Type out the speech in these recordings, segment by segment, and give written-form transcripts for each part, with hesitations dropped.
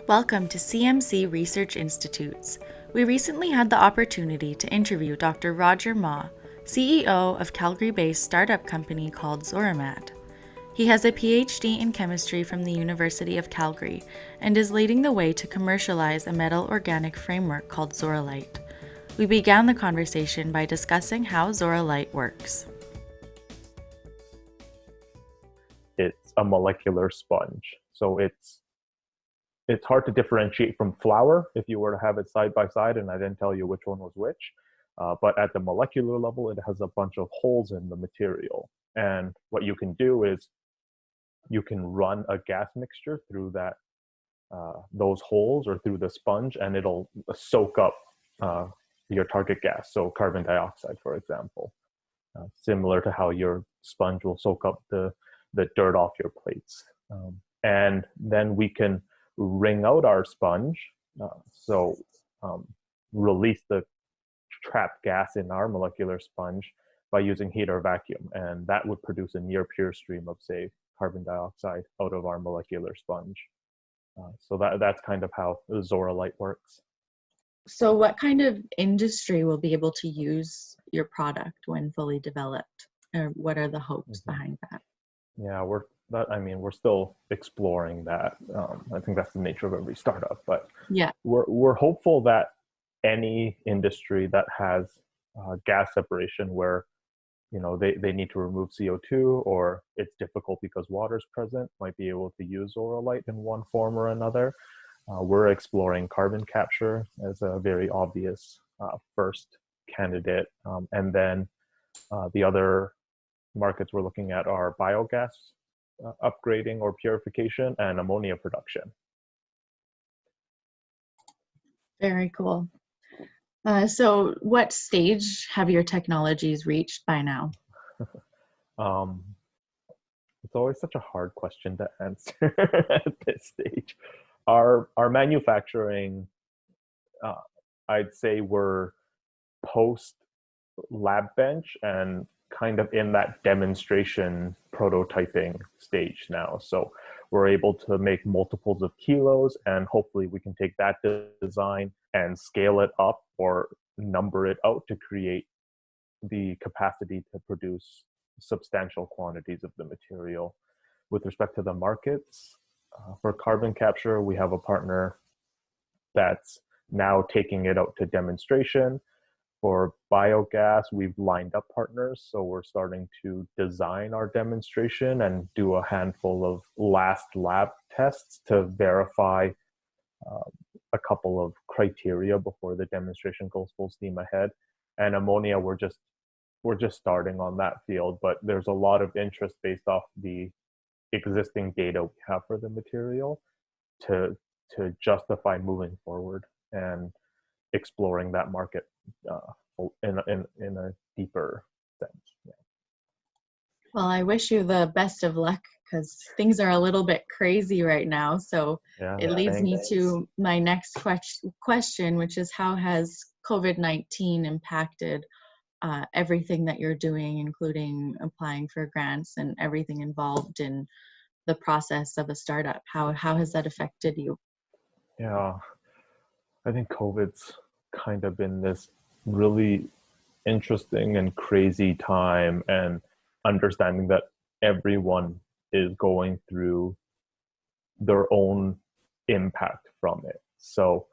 Welcome to CMC Research Institutes. We recently had the opportunity to interview Dr. Roger Ma, CEO of Calgary-based startup company called ZoraMat. He has a PhD in chemistry from the University of Calgary and is leading the way to commercialize a metal organic framework called Zoralite. We began the conversation by discussing how Zoralite works. It's a molecular sponge. So it's hard to differentiate from flour if you were to have it side by side and I didn't tell you which one was which. But at the molecular level, it has a bunch of holes in the material. And what you can do is you can run a gas mixture through those holes or through the sponge, and it'll soak up your target gas, so carbon dioxide, for example, similar to how your sponge will soak up the dirt off your plates. And then we can wring out our sponge, so release the trapped gas in our molecular sponge by using heat or vacuum. And that would produce a near pure stream of, say, carbon dioxide out of our molecular sponge. So that's kind of how Zoralite works. So what kind of industry will be able to use your product when fully developed? Or what are the hopes behind that? Yeah, we're still exploring that. I think that's the nature of every startup, but Yeah. we're hopeful that any industry that has gas separation where they need to remove CO2 or it's difficult because water is present might be able to use Zoralite in one form or another. We're exploring carbon capture as a very obvious first candidate, and then the other markets we're looking at are biogas upgrading or purification and ammonia production. Very cool. So what stage have your technologies reached by now? It's always such a hard question to answer at this stage. Our manufacturing, I'd say we're post lab bench and kind of in that demonstration prototyping stage now. So we're able to make multiples of kilos, and hopefully we can take that design and scale it up or number it out to create the capacity to produce substantial quantities of the material. With respect to the markets, for carbon capture, we have a partner that's now taking it out to demonstration. For biogas, we've lined up partners, so we're starting to design our demonstration and do a handful of last lab tests to verify a couple of criteria before the demonstration goes full steam ahead. And ammonia, we're just starting on that field, but there's a lot of interest based off the existing data we have for the material to justify moving forward and exploring that market in a deeper sense. Yeah. Well, I wish you the best of luck because things are a little bit crazy right now. So it leads me to my next question, which is how has COVID-19 impacted everything that you're doing, including applying for grants and everything involved in the process of a startup? How has that affected you? Yeah, I think COVID's kind of been this really interesting and crazy time, and understanding that everyone is going through their own impact from it. So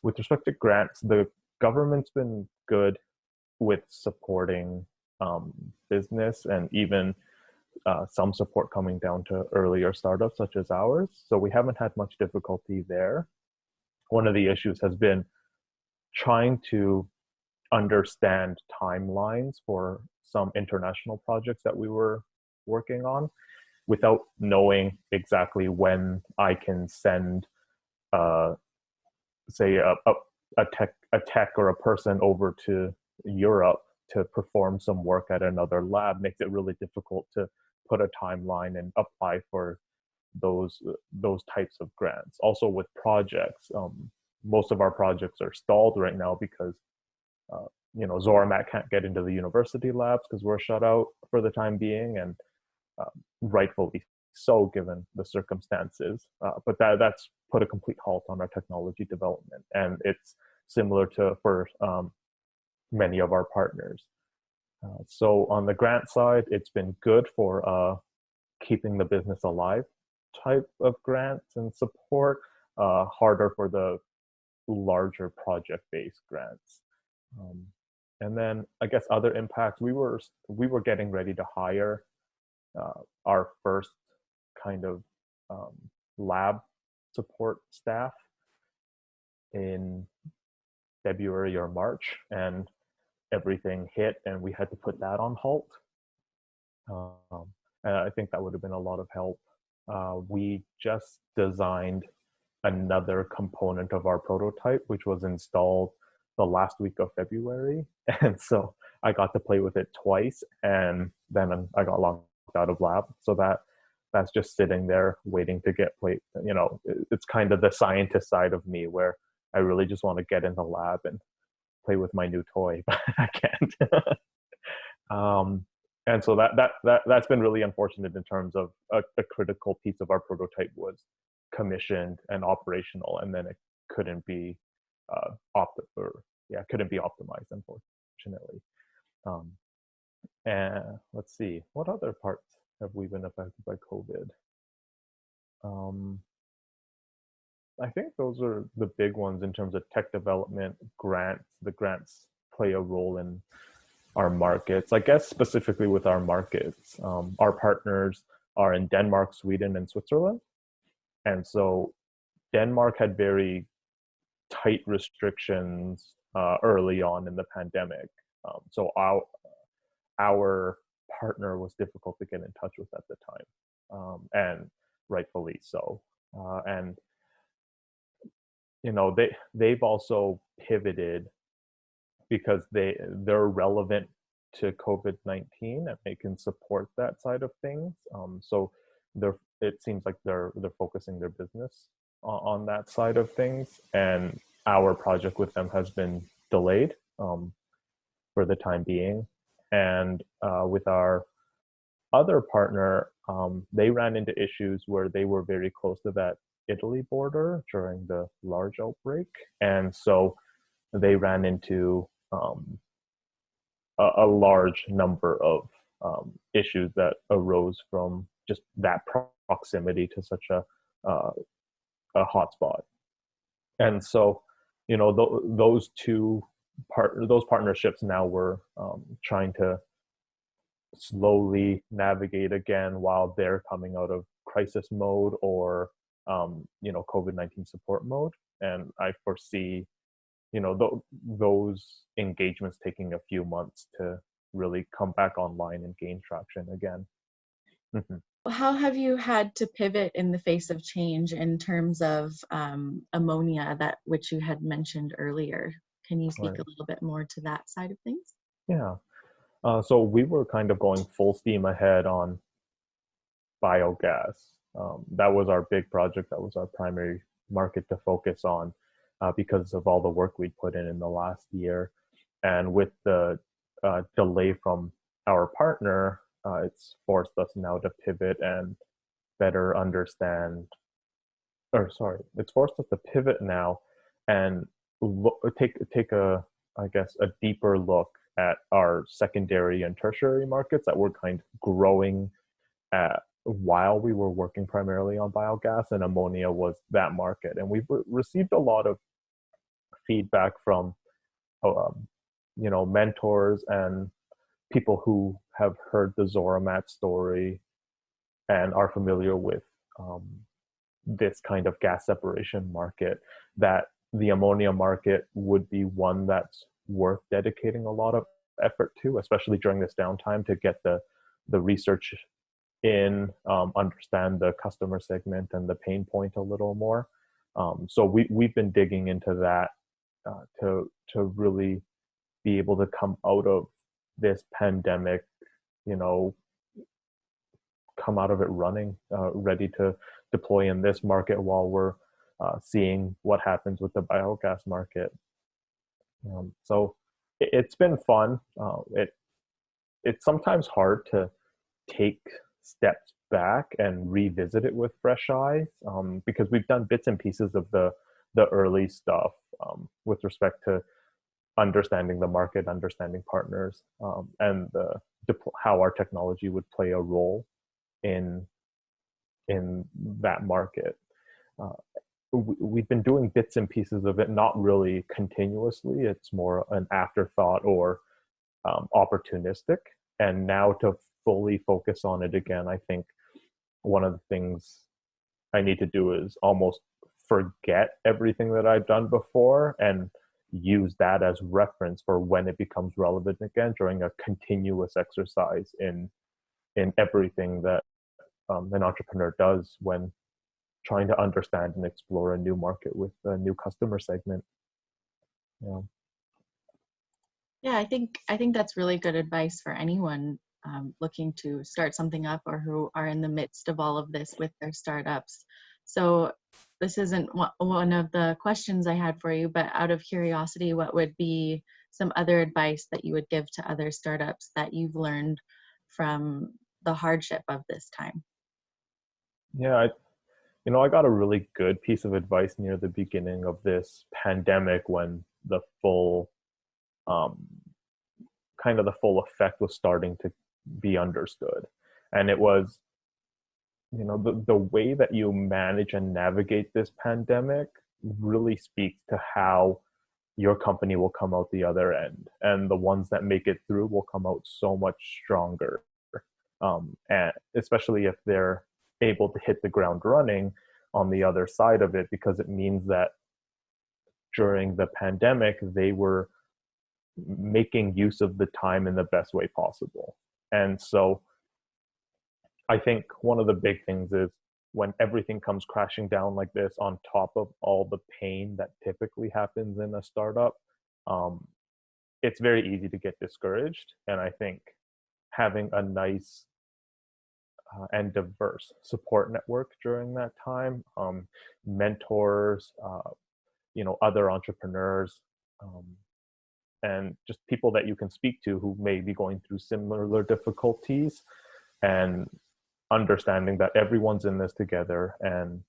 with respect to grants, the government's been good with supporting business, and even some support coming down to earlier startups such as ours. So we haven't had much difficulty there. One of the issues has been trying to understand timelines for some international projects that we were working on without knowing exactly when I can send, say, a tech or a person over to Europe to perform some work at another lab. Makes it really difficult to put a timeline and apply for those types of grants. Also with projects, most of our projects are stalled right now because ZoraMat can't get into the university labs because we're shut out for the time being, and rightfully so given the circumstances. But that's put a complete halt on our technology development, and it's similar to for many of our partners. So on the grant side, it's been good for keeping the business alive type of grants and support, harder for the larger project-based grants. And then I guess other impacts, we were getting ready to hire our first kind of lab support staff in February or March, and everything hit and we had to put that on halt. And I think that would have been a lot of help. We just designed another component of our prototype, which was installed the last week of February. And so I got to play with it twice, and then I got locked out of lab. So that's just sitting there waiting to get played. You know, it's kind of the scientist side of me where I really just want to get in the lab and play with my new toy, but I can't. And so that's been really unfortunate in terms of a critical piece of our prototype was commissioned and operational, and then it couldn't be couldn't be optimized, unfortunately. And let's see, what other parts have we been affected by COVID? I think those are the big ones in terms of tech development, grants. The grants play a role in our markets. I guess specifically with our markets, our partners are in Denmark, Sweden, and Switzerland. And so Denmark had very tight restrictions early on in the pandemic. So our partner was difficult to get in touch with at the time, and rightfully so. And you know, they've also pivoted because they're relevant to COVID-19 and they can support that side of things. So it seems like they're focusing their business on that side of things, and our project with them has been delayed for the time being. And with our other partner, they ran into issues where they were very close to that Italy border during the large outbreak, and so they ran into a large number of issues that arose from just that proximity to such a hotspot. And so, you know, those partnerships now we're trying to slowly navigate again while they're coming out of crisis mode or you know, COVID-19 support mode. And I foresee, you know, those engagements taking a few months to really come back online and gain traction again. How have you had to pivot in the face of change in terms of ammonia, that which you had mentioned earlier? Can you speak a little bit more to that side of things? Yeah. So we were kind of going full steam ahead on biogas. That was our big project. That was our primary market to focus on because of all the work we put in the last year. And with the delay from our partner, it's forced us now to pivot and better understand, it's forced us to pivot now and take a deeper look at our secondary and tertiary markets that were kind of growing while we were working primarily on biogas, and ammonia was that market. And we've received a lot of feedback from you know, mentors and people who have heard the ZoraMat story and are familiar with this kind of gas separation market, that the ammonia market would be one that's worth dedicating a lot of effort to, especially during this downtime, to get the research in, understand the customer segment and the pain point a little more. So we've been digging into that to really be able to come out of this pandemic, you know, come out of it running, ready to deploy in this market while we're seeing what happens with the biogas market. So it's been fun. It's sometimes hard to take steps back and revisit it with fresh eyes, because we've done bits and pieces of the early stuff, with respect to understanding the market, understanding partners, and how our technology would play a role in that market. Uh, we've been doing bits and pieces of it, not really continuously. It's more an afterthought or opportunistic. And now to fully focus on it again, I think one of the things I need to do is almost forget everything that I've done before and use that as reference for when it becomes relevant again, during a continuous exercise in everything that an entrepreneur does when trying to understand and explore a new market with a new customer segment. Yeah. Yeah, I think that's really good advice for anyone looking to start something up or who are in the midst of all of this with their startups. So this isn't one of the questions I had for you, but out of curiosity, what would be some other advice that you would give to other startups that you've learned from the hardship of this time? Yeah, I got a really good piece of advice near the beginning of this pandemic when the full um, kind of the full effect was starting to be understood. And it was, the way that you manage and navigate this pandemic really speaks to how your company will come out the other end. And the ones that make it through will come out so much stronger. And especially if they're able to hit the ground running on the other side of it, because it means that during the pandemic, they were making use of the time in the best way possible. And so I think one of the big things is when everything comes crashing down like this, on top of all the pain that typically happens in a startup, it's very easy to get discouraged. And I think having a nice and diverse support network during that time, mentors, other entrepreneurs, and just people that you can speak to who may be going through similar difficulties, and understanding that everyone's in this together, and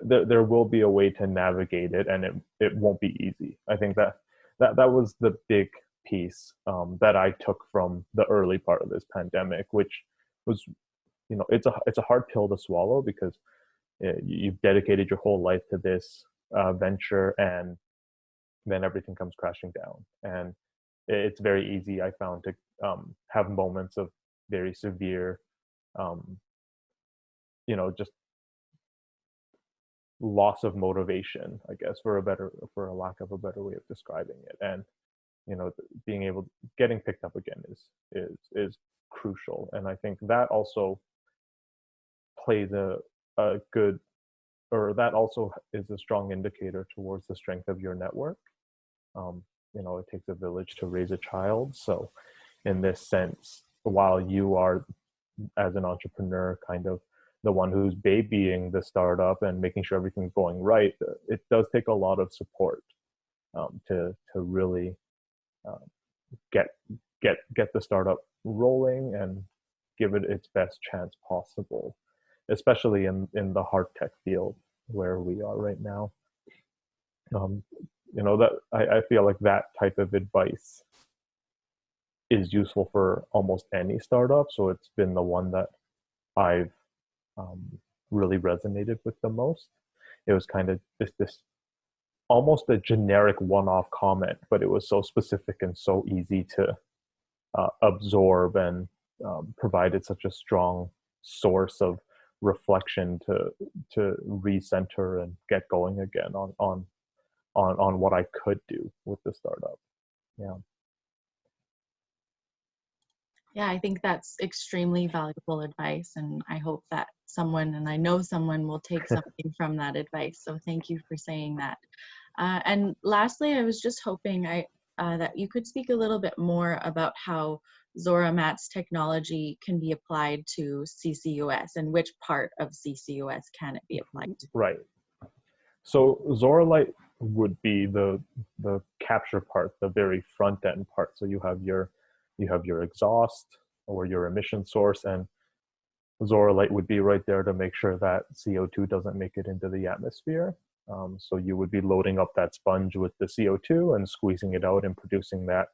there will be a way to navigate it, and it won't be easy. I think that was the big piece that I took from the early part of this pandemic, which was, it's a hard pill to swallow, because you've dedicated your whole life to this venture, and then everything comes crashing down. And it's very easy, I found, to have moments of very severe, just loss of motivation, I guess, for a lack of a better way of describing it. And getting picked up again is crucial. And I think that also plays a good, or that also is a strong indicator towards the strength of your network. It takes a village to raise a child. So in this sense, while you are, as an entrepreneur, kind of the one who's babying the startup and making sure everything's going right, it does take a lot of support to really get the startup rolling and give it its best chance possible, especially in the hard tech field where we are right now. That I feel like that type of advice is useful for almost any startup. So it's been the one that I've really resonated with the most. It was kind of this almost a generic one-off comment, but it was so specific and so easy to absorb, and provided such a strong source of reflection to recenter and get going again on what I could do with the startup. Yeah. Yeah, I think that's extremely valuable advice, and I hope that someone, and I know someone, will take something from that advice. So thank you for saying that. And lastly, I was just hoping that you could speak a little bit more about how ZoraMat's technology can be applied to CCUS, and which part of CCUS can it be applied to? Right. So Zoralite would be the capture part, the very front end part. So you have your you have your exhaust or your emission source, and Zoralite would be right there to make sure that CO2 doesn't make it into the atmosphere. So you would be loading up that sponge with the CO2 and squeezing it out and producing that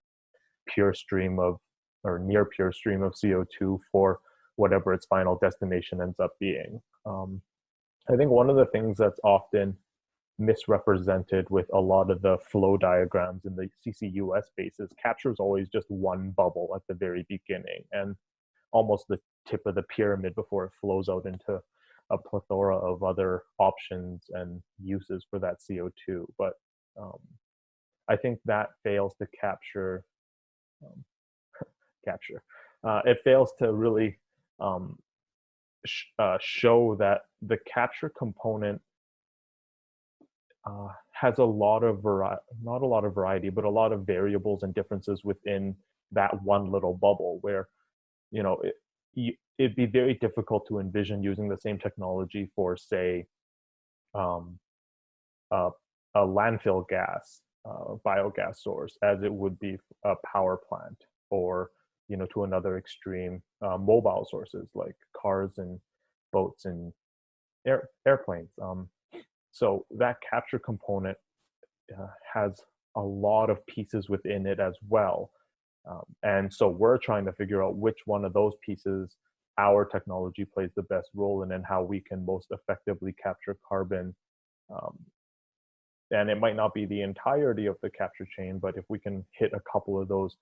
pure stream of, or near pure stream of CO2 for whatever its final destination ends up being. I think one of the things that's often misrepresented with a lot of the flow diagrams in the CCUS space is capture is always just one bubble at the very beginning and almost the tip of the pyramid before it flows out into a plethora of other options and uses for that CO2. But I think that fails to capture. It fails to really show that the capture component has a lot of not a lot of variety, but a lot of variables and differences within that one little bubble where, it'd be very difficult to envision using the same technology for, say, a landfill gas, biogas source as it would be a power plant, or, to another extreme, mobile sources like cars and boats and airplanes. So that capture component has a lot of pieces within it as well. And so we're trying to figure out which one of those pieces our technology plays the best role in and how we can most effectively capture carbon. And it might not be the entirety of the capture chain, but if we can hit a couple of those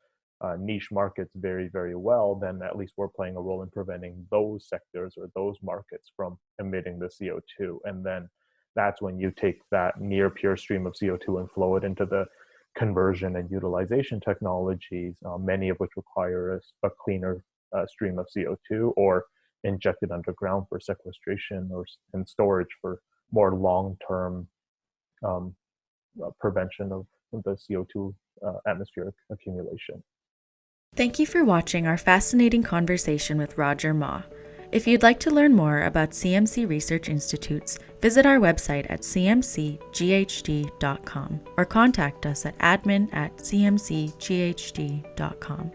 niche markets very, very well, then at least we're playing a role in preventing those sectors or those markets from emitting the CO2. And then that's when you take that near pure stream of CO2 and flow it into the conversion and utilization technologies, many of which require a cleaner stream of CO2, or inject it underground for sequestration and storage for more long-term prevention of the CO2 atmospheric accumulation. Thank you for watching our fascinating conversation with Roger Ma. If you'd like to learn more about CMC Research Institutes, visit our website at cmcghd.com or contact us at admin@cmcghd.com.